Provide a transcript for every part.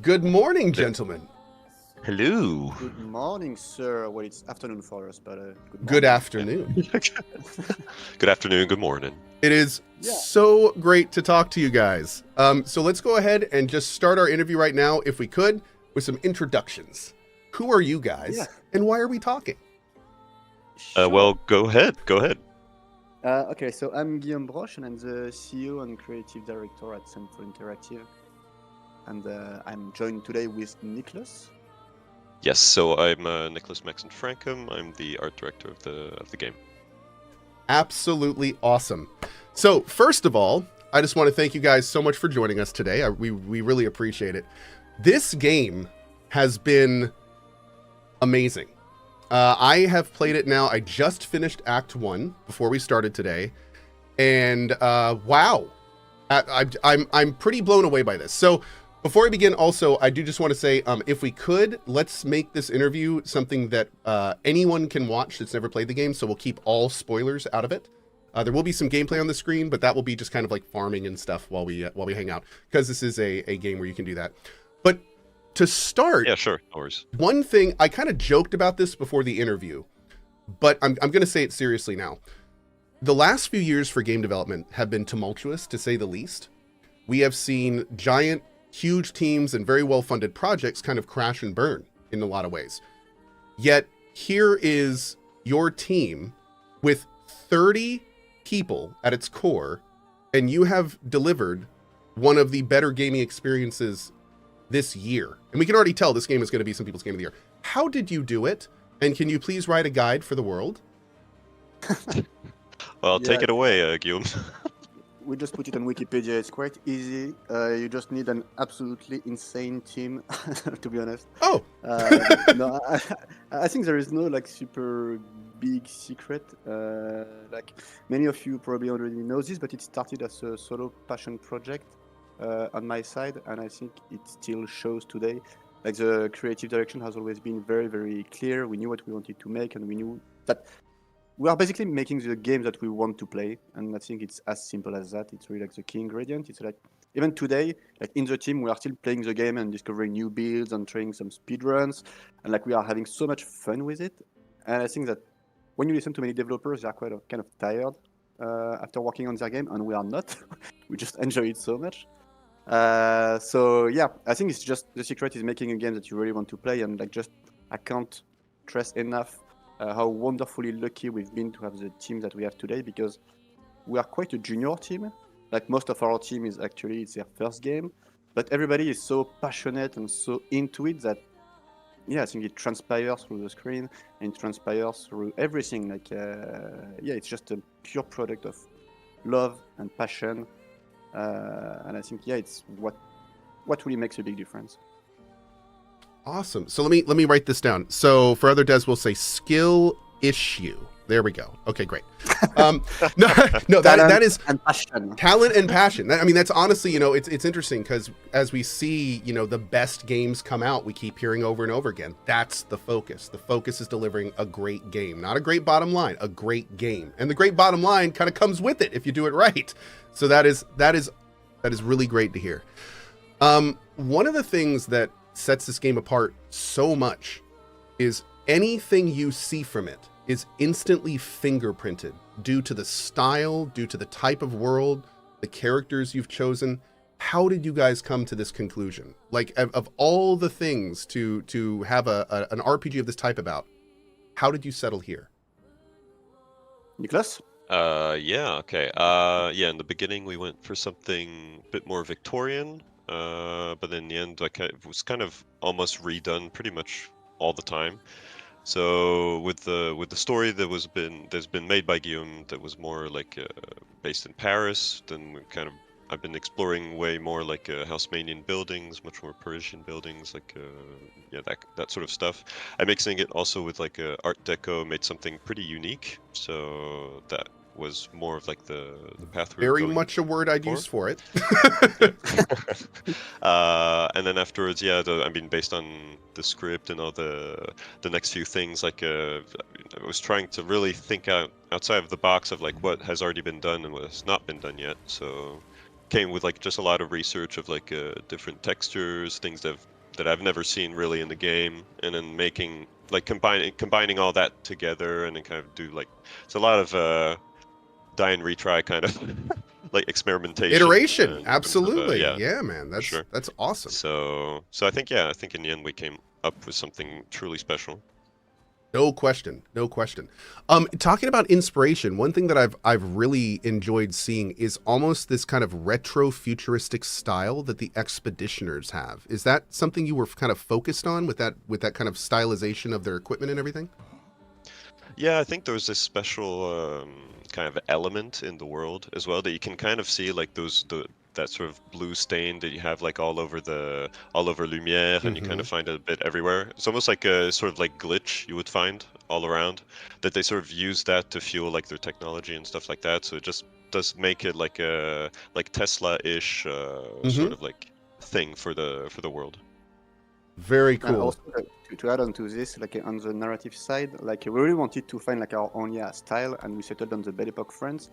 Good morning, gentlemen. Hello. Good morning, sir. Well, it's afternoon for us, but good morning. Good afternoon. Good afternoon, good morning. It is so great to talk to you guys. So let's go ahead and just start our interview right now, if we could, with some introductions. Who are you guys, and why are we talking? Well, go ahead. Okay, so I'm Guillaume Broche, and I'm the CEO and Creative Director at Sandfall Interactive. And I'm joined today with Nicholas. Yes, so I'm Nicholas Maxon Frankum. I'm the art director of the game. Absolutely awesome. So first of all, I just want to thank you guys so much for joining us today. We really appreciate it. This game has been amazing. I have played it now. I just finished Act 1 before we started today, and wow, I'm pretty blown away by this. So before I begin, also, I do just want to say, if we could, let's make this interview something that anyone can watch that's never played the game, so we'll keep all spoilers out of it. There will be some gameplay on the screen, but that will be just kind of like farming and stuff while we hang out, because this is a game where you can do that. But to start, yeah, sure, no worries. One thing, I kind of joked about this before the interview, but I'm going to say it seriously now. The last few years for game development have been tumultuous, to say the least. We have seen giant, huge teams and very well-funded projects kind of crash and burn in a lot of ways. Yet here is your team with 30 people at its core, and you have delivered one of the better gaming experiences this year. And we can already tell this game is going to be some people's game of the year. How did you do it? And can you please write a guide for the world? Well, take it away, Guillaume. We just put it on Wikipedia. It's quite easy. You just need an absolutely insane team, to be honest. Oh! No, I think there is no like super big secret. Like many of you probably already know this, but it started as a solo passion project on my side, and I think it still shows today. Like the creative direction has always been very, very clear. We knew what we wanted to make, and we knew that we are basically making the game that we want to play, and I think it's as simple as that. It's really like the key ingredient. It's like even today, like in the team, we are still playing the game and discovering new builds and trying some speedruns, and like we are having so much fun with it. And I think that when you listen to many developers, they are quite kind of tired after working on their game, and we are not. We just enjoy it so much. So yeah, I think it's just the secret is making a game that you really want to play, and like just I can't stress enough how wonderfully lucky we've been to have the team that we have today, because we are quite a junior team. Like most of our team is actually it's their first game, but everybody is so passionate and so into it that yeah, I think it transpires through the screen and it transpires through everything. Like yeah, it's just a pure product of love and passion, and I think yeah, it's what really makes a big difference. Awesome. So let me write this down. So for other devs, we'll say skill issue. There we go. Okay, great. No, that is and passion. Talent and passion. I mean, that's honestly, it's interesting because as we see, the best games come out, we keep hearing over and over again. That's the focus. The focus is delivering a great game, not a great bottom line, a great game. And the great bottom line kind of comes with it if you do it right. So that is really great to hear. One of the things that sets this game apart so much is anything you see from it is instantly fingerprinted due to the style, due to the type of world, the characters you've chosen. How did you guys come to this conclusion? Like of all the things to have an RPG of this type about, how did you settle here? Nicholas? Yeah, okay. Yeah, in the beginning we went for something a bit more Victorian, but in the end, like it was kind of almost redone pretty much all the time. So with the story that's been made by Guillaume, that was more like based in Paris, then I've been exploring way more like Haussmannian buildings, much more Parisian buildings, like yeah, that sort of stuff. I'm mixing it also with like Art Deco, made something pretty unique. So that was more of like the path we were Very going much a word I'd use for it. And then afterwards, yeah, I mean, based on the script and all the next few things, like I was trying to really think outside of the box of like what has already been done and what has not been done yet. So came with like just a lot of research of like different textures, things that I've never seen really in the game, and then making like combining all that together, and then kind of do like it's a lot of die and retry kind of like experimentation. Iteration, in terms of, absolutely. yeah, Yeah, man, for sure. that's awesome. So I think in the end we came up with something truly special. No question, no question. Talking about inspiration, one thing that I've really enjoyed seeing is almost this kind of retro futuristic style that the Expeditioners have. Is that something you were kind of focused on with that kind of stylization of their equipment and everything? Yeah, I think there's this special kind of element in the world as well that you can kind of see like that sort of blue stain that you have like all over Lumiere, and you kind of find it a bit everywhere. It's almost like a sort of like glitch you would find all around, that they sort of use that to fuel like their technology and stuff like that. So it just does make it like a like Tesla-ish sort of like thing for the world. Very And cool. also, to add on to this, like on the narrative side, like we really wanted to find like our own style, and we settled on the Belle Epoque France.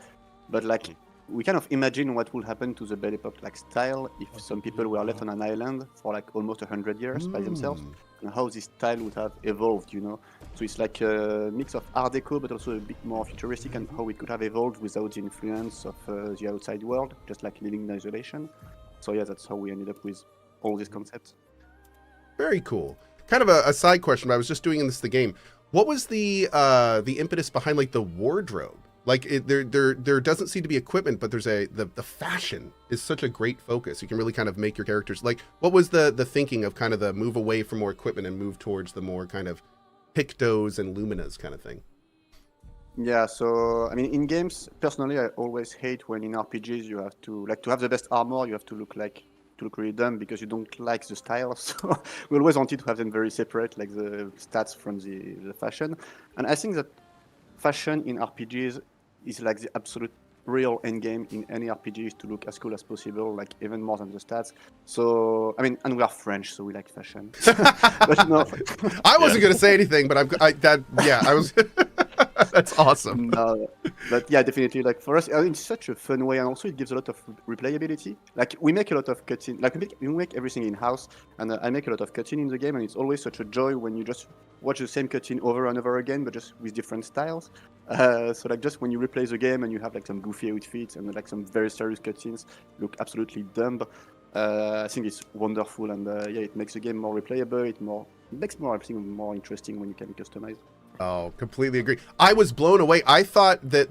But like we kind of imagine what would happen to the Belle Epoque like style if some people were left on an island for like almost 100 years by themselves, and how this style would have evolved, you know. So it's like a mix of Art Deco, but also a bit more futuristic, and how it could have evolved without the influence of the outside world, just like living in isolation. So yeah, that's how we ended up with all these concepts. Very cool. Kind of a side question, but I was just doing the game. What was the impetus behind like the wardrobe? Like there doesn't seem to be equipment, but there's the fashion is such a great focus. You can really kind of make your characters like. What was the thinking of kind of the move away from more equipment and move towards the more kind of pictos and luminas kind of thing? Yeah, so I mean, in games, personally, I always hate when in RPGs you have to have the best armor. You have to look really dumb because you don't like the style. So we always wanted to have them very separate, like the stats from the fashion. And I think that fashion in RPGs is like the absolute real end game in any RPG, is to look as cool as possible, like even more than the stats. So I mean, and we are French, so we like fashion. But no, I wasn't gonna say anything, but I was. That's awesome. No, but yeah, definitely. Like for us, it's such a fun way, and also it gives a lot of replayability. Like we make a lot of cutscene, like we make everything in house, and I make a lot of cutscene in the game, and it's always such a joy when you just watch the same cutscene over and over again, but just with different styles. So like just when you replay the game and you have like some goofy outfits and like some very serious cutscenes look absolutely dumb. I think it's wonderful, and yeah, it makes the game more replayable. It makes everything more interesting when you can customize. Oh, completely agree. I was blown away. I thought that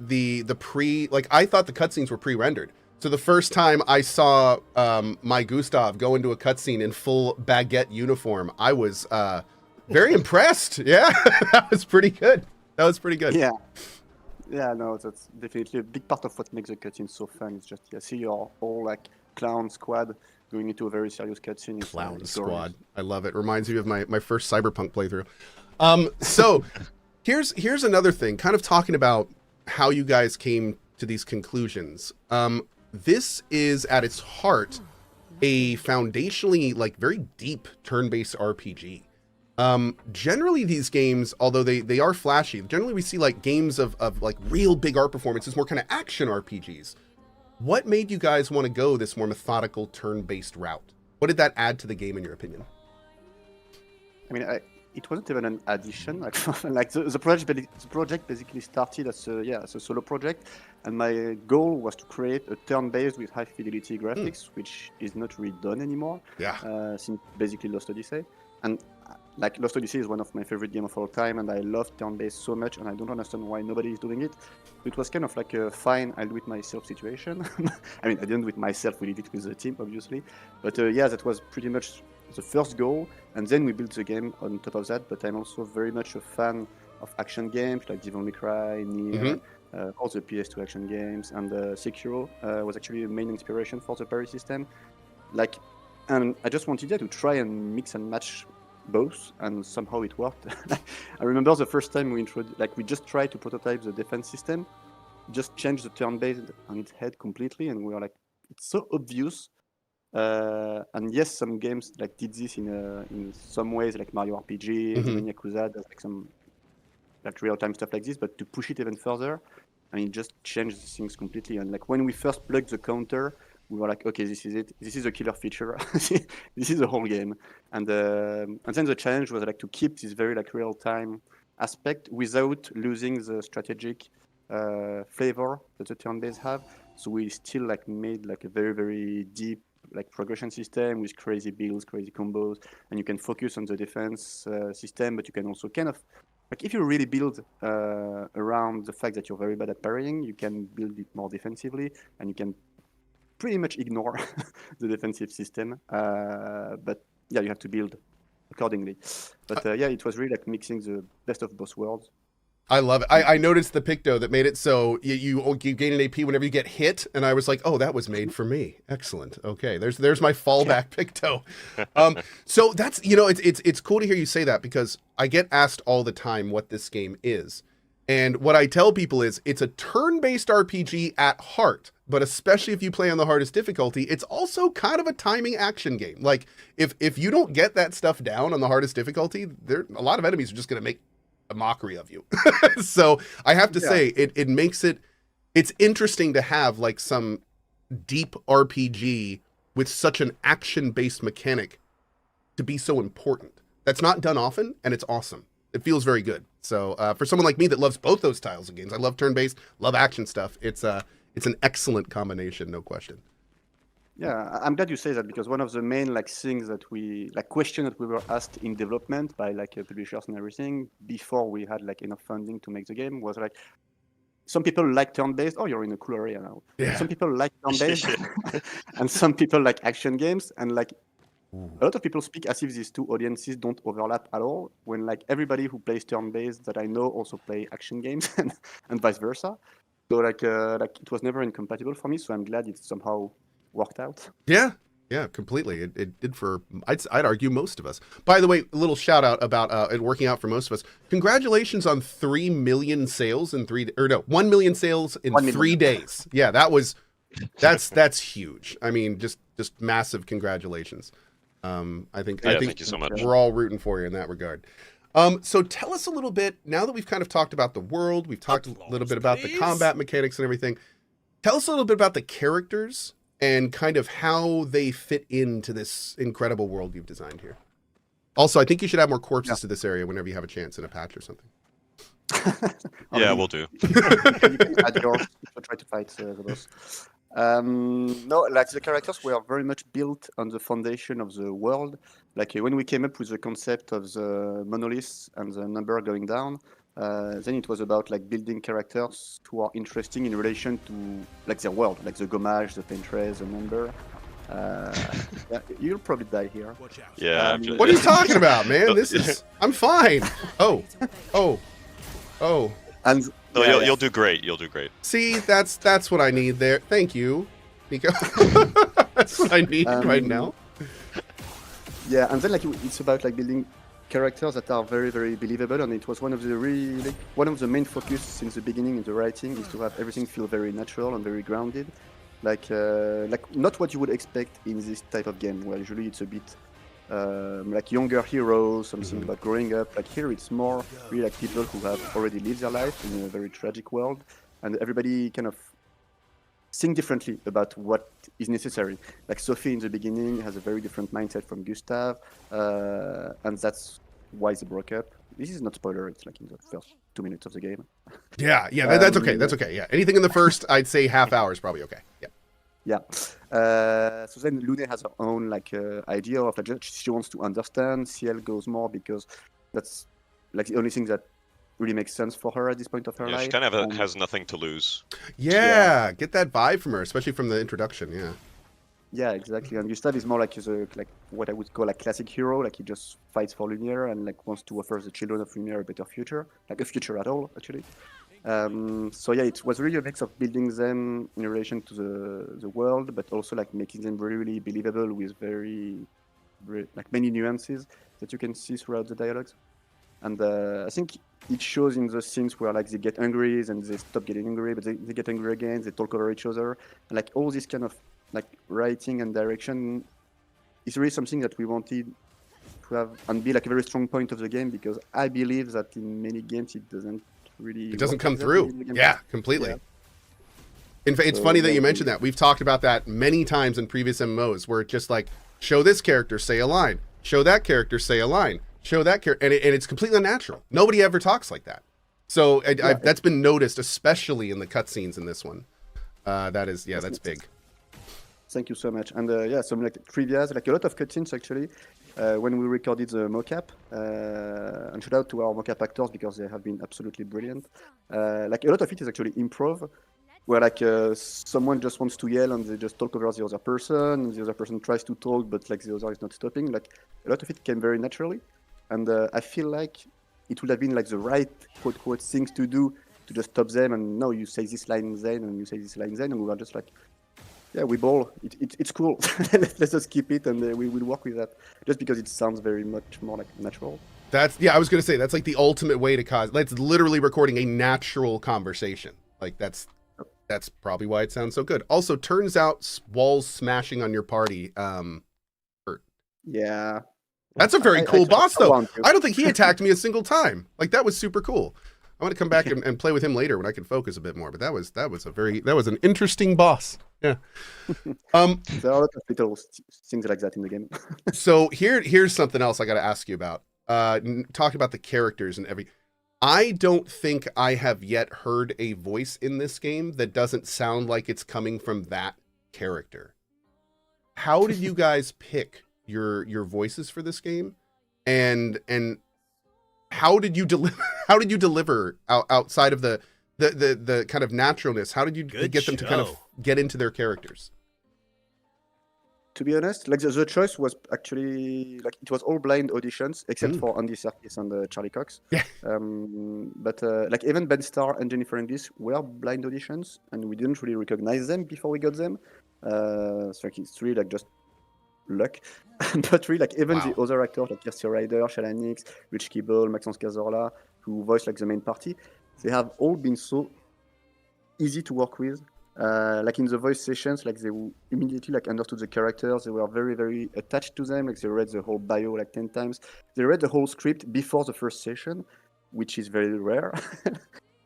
I thought the cutscenes were pre-rendered. So the first time I saw my Gustav go into a cutscene in full baguette uniform, I was very impressed. Yeah, that was pretty good. Yeah, no, that's definitely a big part of what makes the cutscene so fun. It's just see your whole like clown squad going into a very serious cutscene. Clown squad. I love it. Reminds me of my first Cyberpunk playthrough. So here's another thing, kind of talking about how you guys came to these conclusions. This is at its heart a foundationally like very deep turn-based RPG. Generally these games, although they are flashy, generally we see like games of like real big art performances, more kind of action RPGs. What made you guys want to go this more methodical turn-based route? What did that add to the game in your opinion? I mean, it wasn't even an addition. Like the project basically started as a solo project, and my goal was to create a turn-based with high fidelity graphics, which is not really done anymore. Yeah. Since basically Lost Odyssey, and like Lost Odyssey is one of my favorite games of all time, and I love turn-based so much, and I don't understand why nobody is doing it. It was kind of like a fine, I'll do it myself situation. I mean, I didn't do it myself, we did it with the team, obviously. But yeah, that was pretty much the first goal, and then we built the game on top of that. But I'm also very much a fan of action games like Devil May Cry, Nier, all the PS2 action games, and Sekiro was actually the main inspiration for the parry system. Like, and I just wanted to try and mix and match both, and somehow it worked. I remember the first time we just tried to prototype the defense system, just changed the turn-based on its head completely, and we were like, it's so obvious. And yes, some games like did this in some ways, like Mario RPG, even Yakuza does like some like real-time stuff like this. But to push it even further, I mean, just changed things completely. And like when we first plugged the counter we were like, okay, this is it. This is a killer feature. This is the whole game. And then the challenge was like to keep this very like real time aspect without losing the strategic flavor that the turn-based have. So we still like made like a very deep like progression system with crazy builds, crazy combos, and you can focus on the defense system, but you can also kind of like if you really build around the fact that you're very bad at parrying, you can build it more defensively, and you can pretty much ignore the defensive system. But yeah, you have to build accordingly. But yeah, it was really like mixing the best of both worlds. I love it. I noticed the picto that made it so you gain an AP whenever you get hit, and I was like, oh, that was made for me. Excellent. Okay, there's my fallback picto. So that's it's cool to hear you say that, because I get asked all the time what this game is, and what I tell people is it's a turn-based RPG at heart, but especially if you play on the hardest difficulty, it's also kind of a timing action game. Like if you don't get that stuff down on the hardest difficulty, a lot of enemies are just going to make a mockery of you. So I have to say it makes it's interesting to have like some deep RPG with such an action-based mechanic to be so important. That's not done often, and it's awesome. It feels very good. So for someone like me that loves both those styles of games, I love turn-based, love action stuff. It's an excellent combination, no question. Yeah, I'm glad you say that, because one of the main like things that we like question that we were asked in development by like publishers and everything before we had like enough funding to make the game was like, some people like turn-based. Oh, you're in a cool area now. Yeah. Some people like turn-based, and some people like action games. And like a lot of people speak as if these two audiences don't overlap at all. When like everybody who plays turn-based that I know also play action games, and vice versa. So like it was never incompatible for me. So I'm glad it somehow worked out. Yeah, completely. It did for, I'd argue, most of us. By the way, a little shout out about it working out for most of us. Congratulations on 3 million sales in 1 million sales in 3 days. Yeah, that's huge. I mean, just massive congratulations. I think thank you so much. We're all rooting for you in that regard. So tell us a little bit, now that we've kind of talked about the world, we've talked a little bit about the combat mechanics and everything. Tell us a little bit about the characters and kind of how they fit into this incredible world you've designed here. Also, I think you should add more corpses to this area whenever you have a chance in a patch or something. Yeah, we'll do. You can add yours to try to fight the boss. No, like the characters were very much built on the foundation of the world. Like when we came up with the concept of the monoliths and the number going down, then it was about like building characters who are interesting in relation to like their world, like the Gommage, the Fentress, the number. Yeah, you'll probably die here. Yeah. What are you talking about, man? I'm fine. Oh. And No, you'll do great. You'll do great. See, that's what I need there. Thank you, Nico. That's what I need right now. Yeah, and then like it's about like building characters that are very believable, and it was one of the main focus since the beginning in the writing is to have everything feel very natural and very grounded, like not what you would expect in this type of game where usually it's a bit like younger heroes, something about growing up. Like here it's more really like people who have already lived their life in a very tragic world, and everybody kind of think differently about what is necessary. Like Sophie in the beginning has a very different mindset from Gustav, and that's why they broke up. This is not spoiler, it's like in the first 2 minutes of the game. Yeah, that's okay. That's okay. Yeah, anything in the first, I'd say half hour is probably okay. Yeah. Yeah. So then Lune has her own like idea of like she wants to understand. Ciel goes more because that's like the only thing that really makes sense for her at this point of her life. She kind of has nothing to lose. Yeah, get that vibe from her, especially from the introduction. Yeah. Yeah, exactly. And Gustav is more like like what I would call a classic hero. Like he just fights for Lumiere and like wants to offer the children of Lumiere a better future, like a future at all, actually. So yeah, it was really a mix of building them in relation to the world, but also like making them really believable with very like many nuances that you can see throughout the dialogues. And I think it shows in the scenes where like they get angry and they stop getting angry, but they get angry again, they talk over each other. And like all this kind of like writing and direction is really something that we wanted to have and be like a very strong point of the game, because I believe that in many games it doesn't really come through. Yeah, completely. In fact, it's So, funny that yeah, you mentioned that. We've talked about that many times in previous MMOs, where it's just like, show this character, say a line. Show that character, say a line. Show that character, and it's completely unnatural. Nobody ever talks like that. So that's been noticed, especially in the cutscenes in this one. That's big. Thank you so much. And yeah, some like trivias, like a lot of cutscenes actually. When we recorded the mocap, and shout out to our mocap actors because they have been absolutely brilliant. Like a lot of it is actually improv, where like someone just wants to yell and they just talk over the other person, and the other person tries to talk, but like the other is not stopping. Like a lot of it came very naturally, and I feel like it would have been like the right quote quote things to do to just stop them and no, you say this line then and you say this line then, and we were just like, yeah, we ball. It's cool. Let's just keep it, and we will work with that. Just because it sounds very much more like natural. I was gonna say that's like the ultimate way to cause. That's literally recording a natural conversation. Like that's probably why it sounds so good. Also, turns out walls smashing on your party hurt. Yeah. That's a very cool boss, though. I don't think he attacked me a single time. Like that was super cool. I want to come back and play with him later when I can focus a bit more. But that was an interesting boss. Yeah. There are a lot of little things like that in the game. So here's something else I got to ask you about. Talking about the characters and everything. I don't think I have yet heard a voice in this game that doesn't sound like it's coming from that character. How did you guys pick your voices for this game, and how did you deliver outside of the kind of naturalness? How did you get them to kind of get into their characters? To be honest, like the choice was actually like it was all blind auditions except for Andy Serkis and Charlie Cox. Yeah. But like even Ben Starr and Jennifer English were blind auditions, and we didn't really recognize them before we got them. So like, it's really like just luck. But really, like even the other actors like Kirsty Ryder, Shallan Nix, Rich Kibble, Maxence Cazorla, who voiced like the main party, they have all been so easy to work with. Like in the voice sessions, like they immediately like understood the characters. They were very, very attached to them. Like they read the whole bio like 10 times. They read the whole script before the first session, which is very rare.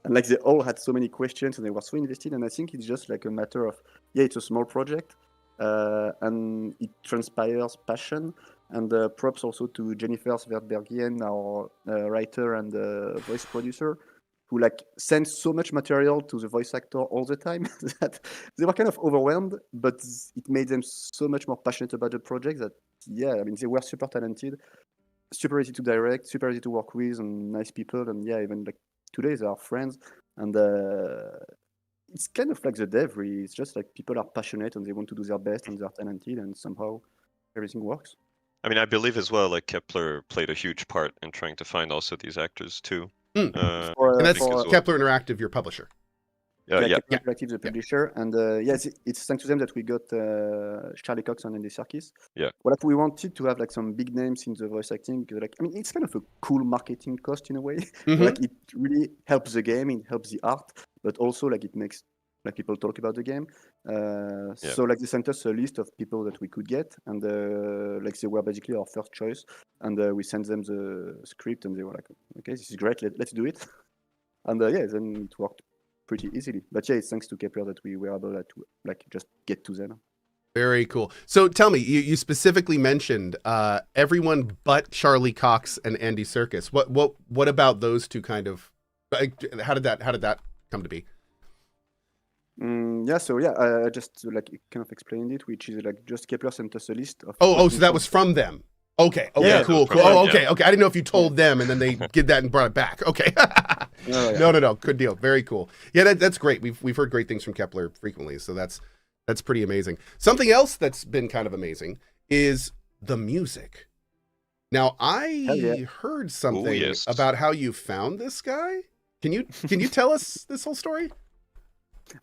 And like they all had so many questions and they were so invested. And I think it's just like a matter of, yeah, it's a small project, and it transpires passion. And props also to Jennifer Svertbergien, our writer and voice producer, who like sends so much material to the voice actor all the time that they were kind of overwhelmed, but it made them so much more passionate about the project that, yeah, I mean, they were super talented, super easy to direct, super easy to work with, and nice people. And yeah, even like today they are friends. And it's kind of like the dev, really. It's just like people are passionate and they want to do their best and they're talented, and somehow everything works. I mean, I believe as well, like Kepler played a huge part in trying to find also these actors too. And that's Kepler Interactive, your publisher. Yeah. Kepler Interactive, the publisher, and yes, it's thanks to them that we got Charlie Cox and Andy Serkis. Yeah. Well, like, we wanted to have like some big names in the voice acting because, like, I mean, it's kind of a cool marketing cost in a way. Like, it really helps the game, it helps the art, but also like it makes like people talk about the game. So like they sent us a list of people that we could get, and like they were basically our first choice, and we sent them the script, and they were like, okay, this is great, let's do it. And yeah, then it worked pretty easily. But yeah, it's thanks to Kepler that we were able to like just get to them. Very cool. So tell me, you specifically mentioned everyone but Charlie Cox and Andy Serkis. What about those two kind of? How did that come to be? I just like kind of explained it, which is like just Kepler sent us a list of. So that was from them. Okay. Yeah, cool. Oh, okay. I didn't know if you told them and then they did that and brought it back. Okay. No. Good deal. Very cool. Yeah, that's great. We've heard great things from Kepler frequently, so that's pretty amazing. Something else that's been kind of amazing is the music. Now, I heard something about how you found this guy. Can you tell us this whole story?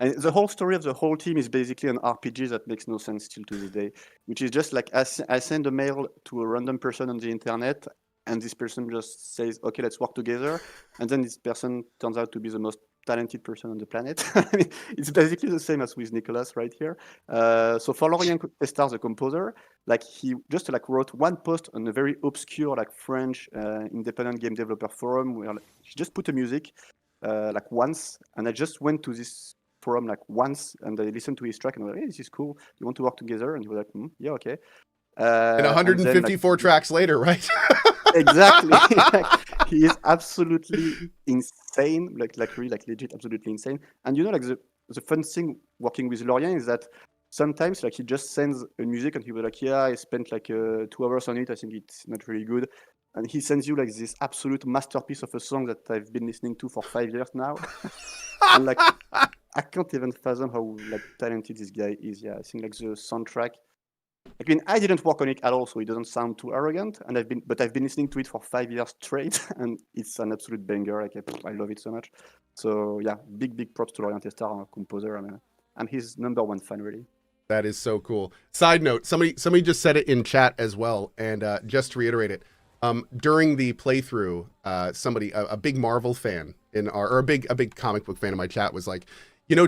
And the whole story of the whole team is basically an RPG that makes no sense still to this day, which is just like I send a mail to a random person on the internet, and this person just says, okay, let's work together. And then this person turns out to be the most talented person on the planet. I mean, it's basically the same as with Nicolas right here. So for Florian Testard, the composer, like he just like wrote one post on a very obscure like French independent game developer forum where like, he just put a music like once, and I just went to this forum like once, and I listened to his track and I was like, hey, this is cool. You want to work together? And he was like, yeah, okay. And 154 like, tracks later, right? exactly. Like, he is absolutely insane, like really, like legit, absolutely insane. And like the fun thing working with Lorient is that sometimes like he just sends a music and he was like, yeah, I spent like 2 hours on it. I think it's not really good. And he sends you like this absolute masterpiece of a song that I've been listening to for 5 years now. And like, I can't even fathom how like talented this guy is. Yeah, I think like the soundtrack. I mean, I didn't work on it at all, so it doesn't sound too arrogant. And I've been listening to it for 5 years straight, and it's an absolute banger. Like I love it so much. So yeah, big props to Lorient Testar, our composer. I'm his #1 fan, really. That is so cool. Side note: somebody just said it in chat as well, and just to reiterate it, during the playthrough, somebody, a big Marvel fan or a big comic book fan in my chat was like,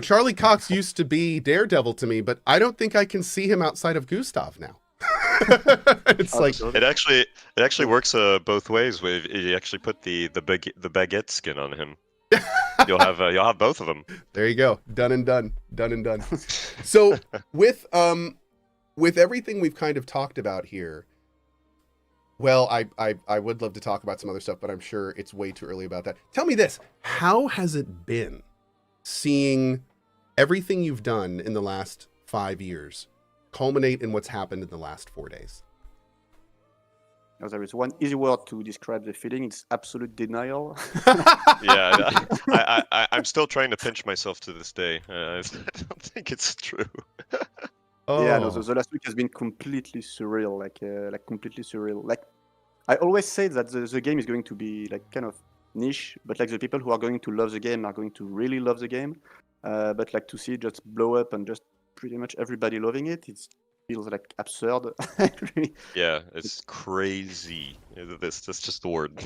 Charlie Cox used to be Daredevil to me, but I don't think I can see him outside of Gustav now. It's like it actually works both ways. You actually put the baguette skin on him. You'll have both of them. There you go. Done and done. So with everything we've kind of talked about here, well, I would love to talk about some other stuff, but I'm sure it's way too early about that. Tell me this: how has it been seeing everything you've done in the last 5 years culminate in what's happened in the last 4 days? Now, there is one easy word to describe the feeling. It's absolute denial. Yeah, I'm still trying to pinch myself to this day. I don't think it's true. Oh. Yeah, no, the last week has been completely surreal, like completely surreal. Like, I always say that the game is going to be like kind of niche, but like the people who are going to love the game are going to really love the game. But like to see it just blow up and just pretty much everybody loving it, it feels like absurd. Yeah, it's crazy. That's just the word.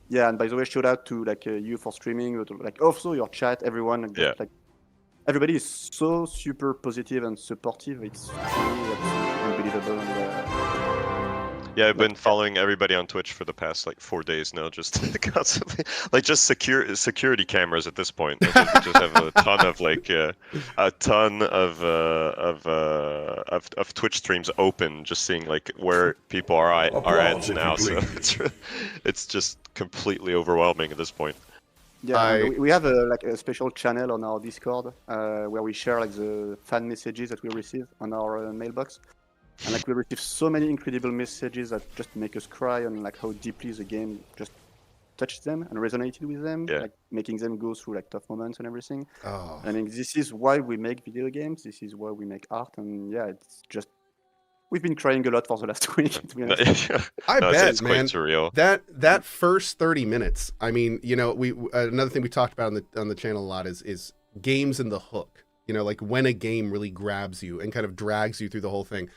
Yeah, and by the way, shout out to like you for streaming, but like also your chat, everyone. And just, like everybody is so super positive and supportive. It's really unbelievable. Yeah, I've been following everybody on Twitch for the past like 4 days now, just constantly, like just security cameras at this point. We just have a ton of Twitch streams open, just seeing like where people are at now. So it's just completely overwhelming at this point. Yeah, we have a special channel on our Discord where we share like the fan messages that we receive on our mailbox. And like we receive so many incredible messages that just make us cry, and like how deeply the game just touched them and resonated with them, like making them go through like tough moments and everything. Oh. I mean, this is why we make video games. This is why we make art, and yeah, it's just we've been crying a lot for the last week. To be honest. I bet, it's man. Quite surreal. That first 30 minutes. I mean, we another thing we talked about on the channel a lot is games and the hook. Like when a game really grabs you and kind of drags you through the whole thing.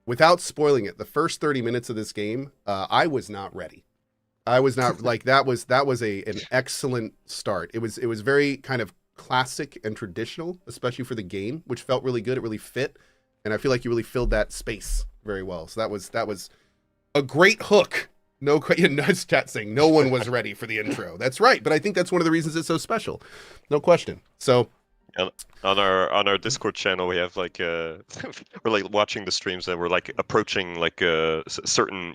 Without spoiling it, the first 30 minutes of this game, I was not ready. I was not like that was an excellent start. It was very kind of classic and traditional, especially for the game, which felt really good. It really fit, and I feel like you really filled that space very well. So that was a great hook. No chat saying no one was ready for the intro. That's right, but I think that's one of the reasons it's so special. No question. So. On our Discord channel, we have like we're like watching the streams and we're like approaching like certain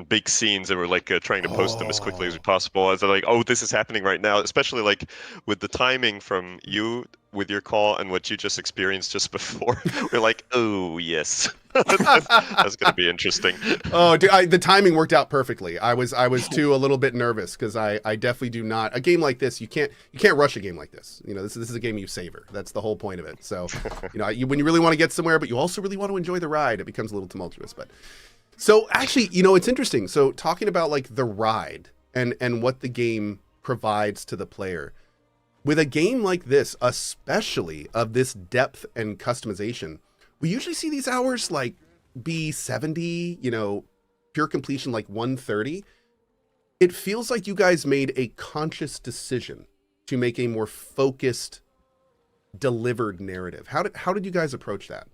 big scenes, and we're like trying to post them as quickly as possible. As they're like, oh, this is happening right now, especially like with the timing from you with your call and what you just experienced just before. We're like, oh yes, that's gonna be interesting. Oh, dude, the timing worked out perfectly. I was too a little bit nervous because I definitely do not. A game like this, you can't rush a game like this. This is a game you savor. That's the whole point of it. So, when you really want to get somewhere, but you also really want to enjoy the ride, it becomes a little tumultuous. But so actually, it's interesting. So talking about like the ride and what the game provides to the player. With a game like this, especially of this depth and customization, we usually see these hours like be 70, pure completion like 130. It feels like you guys made a conscious decision to make a more focused, delivered narrative. How did you guys approach that?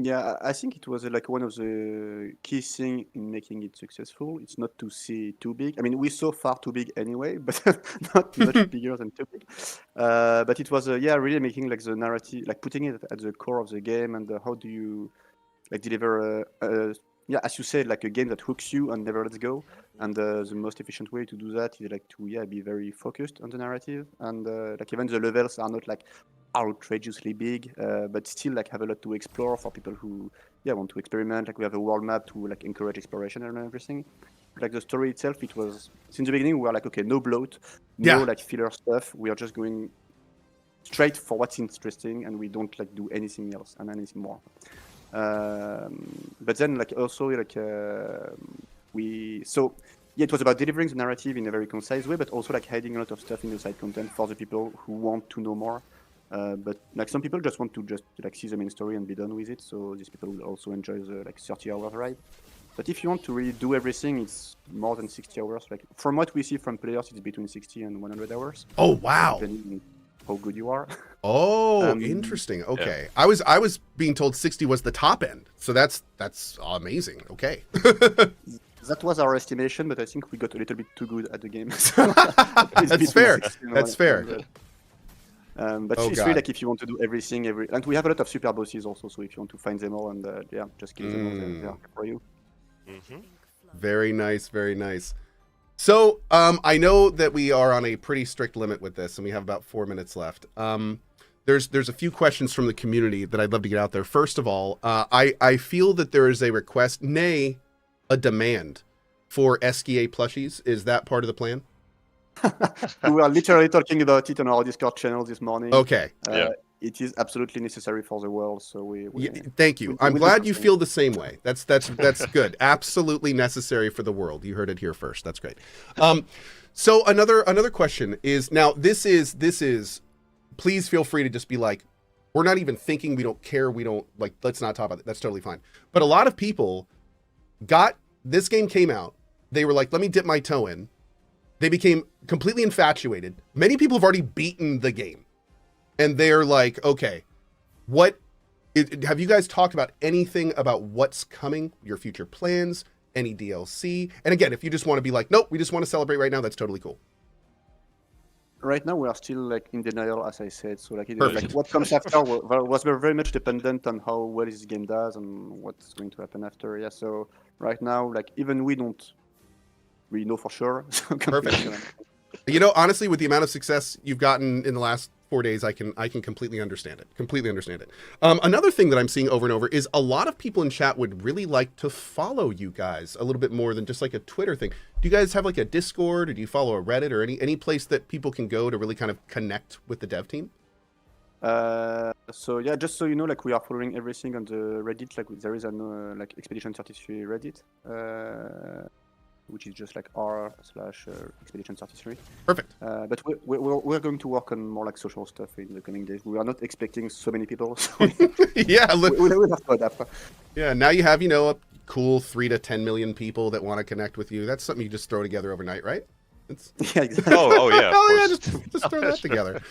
Yeah, I think it was like one of the key thing in making it successful. It's not to see too big. I mean, we saw far too big anyway, but not much bigger than too big. But it was yeah, really making like the narrative, like putting it at the core of the game, and how do you like deliver yeah, as you said, like a game that hooks you and never lets go. And the most efficient way to do that is like to yeah be very focused on the narrative, and like even the levels are not like outrageously big, but still like have a lot to explore for people who yeah want to experiment. Like we have a world map to like encourage exploration and everything. Like the story itself, it was since the beginning we were like, okay, no bloat, no Yeah. like filler stuff. We are just going straight for what's interesting, and we don't like do anything else and anything more. But then like also like we so yeah, it was about delivering the narrative in a very concise way, but also like hiding a lot of stuff in the side content for the people who want to know more. But like some people just want to just like see the main story and be done with it. So these people will also enjoy the like 30-hour ride. But if you want to really do everything, it's more than 60 hours. Like from what we see from players, it's between 60 and 100 hours. Oh wow. Depending on how good you are. Oh, Um, interesting. Okay. I was being told 60 was the top end. So that's amazing. Okay. That was our estimation, but I think we got a little bit too good at the game. That's fair. That's fair. But Oh, it's God. really like if you want to do everything, and we have a lot of super bosses also. So if you want to find them all and yeah, just kill them all, they are for you. Hmm. Very nice, very nice. So, I know that we are on a pretty strict limit with this, and we have about 4 minutes left. There's a few questions from the community that I'd love to get out there. First of all, I feel that there is a request, nay, a demand for SKA plushies. Is that part of the plan? We were literally talking about it on our Discord channel this morning. Okay. Yeah. It is absolutely necessary for the world. So we Yeah, thank you. I'm we glad do you something. feel the same way. That's good. Absolutely necessary for the world. You heard it here first. That's great. So another question is, now this is please feel free to just be like, we're not even thinking, we don't care, we don't like, let's not talk about it. That's totally fine. But a lot of people this game came out, they were like, let me dip my toe in. They became completely infatuated. Many people have already beaten the game. And they're like, okay, have you guys talked about anything about what's coming, your future plans, any DLC? And again, if you just want to be like, nope, we just want to celebrate right now, that's totally cool. Right now, we are still like in denial, as I said. So like, Perfect. like what comes after was very much dependent on how well this game does and what's going to happen after. Yeah. So right now, like even we don't really know for sure. So Perfect. You know, honestly, with the amount of success you've gotten in the last 4 days, I can completely understand it. Completely understand it. Another thing that I'm seeing over and over is a lot of people in chat would really like to follow you guys a little bit more than just like a Twitter thing. Do you guys have like a Discord, or do you follow a Reddit, or any place that people can go to really kind of connect with the dev team? So yeah, just so you know, like we are following everything on the Reddit. Like there is an like Expedition 33 Reddit, which is just like r/Expedition 33. Perfect. But we're going to work on more like social stuff in the coming days. We are not expecting so many people. So Yeah. we'll have to adapt. Yeah. Now you have, a cool 3 to 10 million people that want to connect with you. That's something you just throw together overnight, right? It's... Yeah, exactly. Oh yeah. Of Oh yeah, course. just throw that together.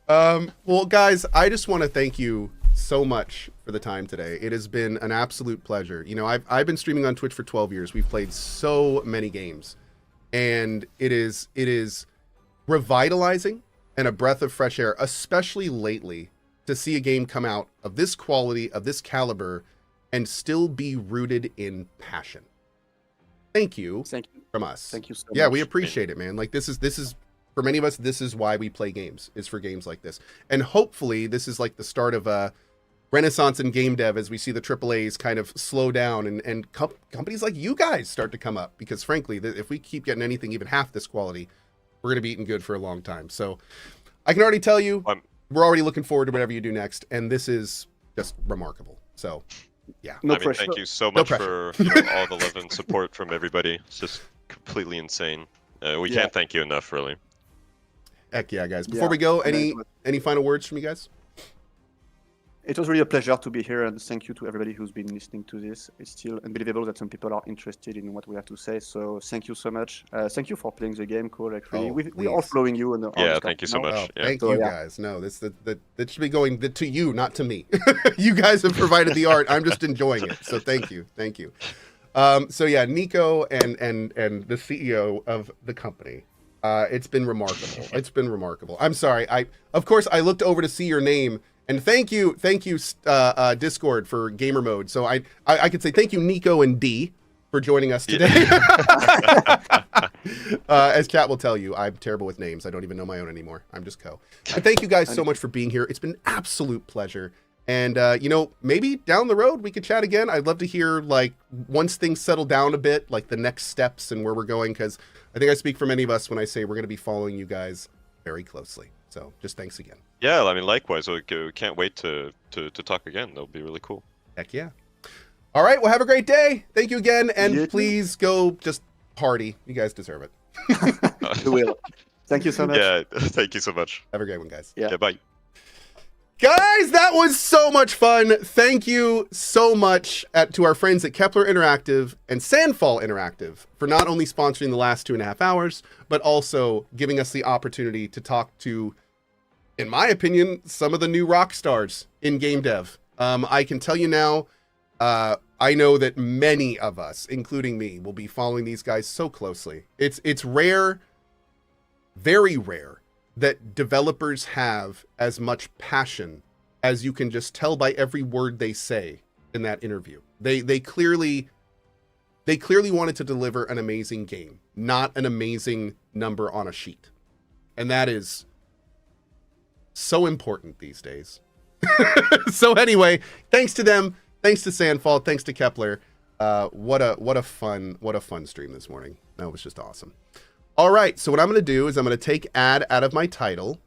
Well, guys, I just want to thank you so much for the time today. It has been an absolute pleasure. I've been streaming on Twitch for 12 years. We've played so many games, and it is revitalizing and a breath of fresh air, especially lately, to see a game come out of this quality, of this caliber, and still be rooted in passion. Thank you Thank you. from us. Thank you so Yeah, much. we appreciate it, man. Like this is for many of us, this is why we play games, is for games like this. And hopefully this is like the start of a renaissance in game dev as we see the AAAs kind of slow down and companies like you guys start to come up, because frankly, if we keep getting anything even half this quality, we're going to be eating good for a long time. So I can already tell you, we're already looking forward to whatever you do next. And this is just remarkable. So yeah. No I mean, pressure. thank you so No much pressure. for all the love and support from everybody. It's just completely insane. We Yeah. can't thank you enough, really. Heck yeah, guys. Before Yeah, we go, very much. any final words from you guys? it was really a pleasure to be here, and thank you to everybody who's been listening to this. It's still unbelievable that some people are interested in what we have to say. So thank you so much. Thank you for playing the game, Cohh. Like really, we're all following you on the thank you so much. Thank you guys. No, that should be going to you, not to me. You guys have provided the art. I'm just enjoying it. So thank you. So yeah, Nico and the CEO of the company. It's been remarkable. I'm sorry. Of course I looked over to see your name, and thank you, Discord for gamer mode. So I could say thank you, Nico and D, for joining us today. As Kat will tell you, I'm terrible with names. I don't even know my own anymore. I'm just Cohh. But thank you guys so much for being here. It's been an absolute pleasure. And, maybe down the road we could chat again. I'd love to hear, like, once things settle down a bit, like the next steps and where we're going, because I think I speak for many of us when I say we're going to be following you guys very closely. So just thanks again. Yeah, I mean, likewise. We can't wait to talk again. That'll be really cool. Heck yeah. All right, well, have a great day. Thank you again, and please go just party. You guys deserve it. We will. Thank you so much. Yeah, thank you so much. Have a great one, guys. Yeah, bye. Guys, that was so much fun. Thank you so much to our friends at Kepler Interactive and Sandfall Interactive for not only sponsoring the last 2.5 hours, but also giving us the opportunity to talk to, in my opinion, some of the new rock stars in game dev. I can tell you now, I know that many of us, including me, will be following these guys so closely. It's rare, very rare, that developers have as much passion as you can just tell by every word they say in that interview. They clearly wanted to deliver an amazing game, not an amazing number on a sheet. And that is so important these days. So anyway, thanks to them, thanks to Sandfall, thanks to Kepler. What a fun stream this morning. That was just awesome. All right, so what I'm going to do is I'm going to take add out of my title,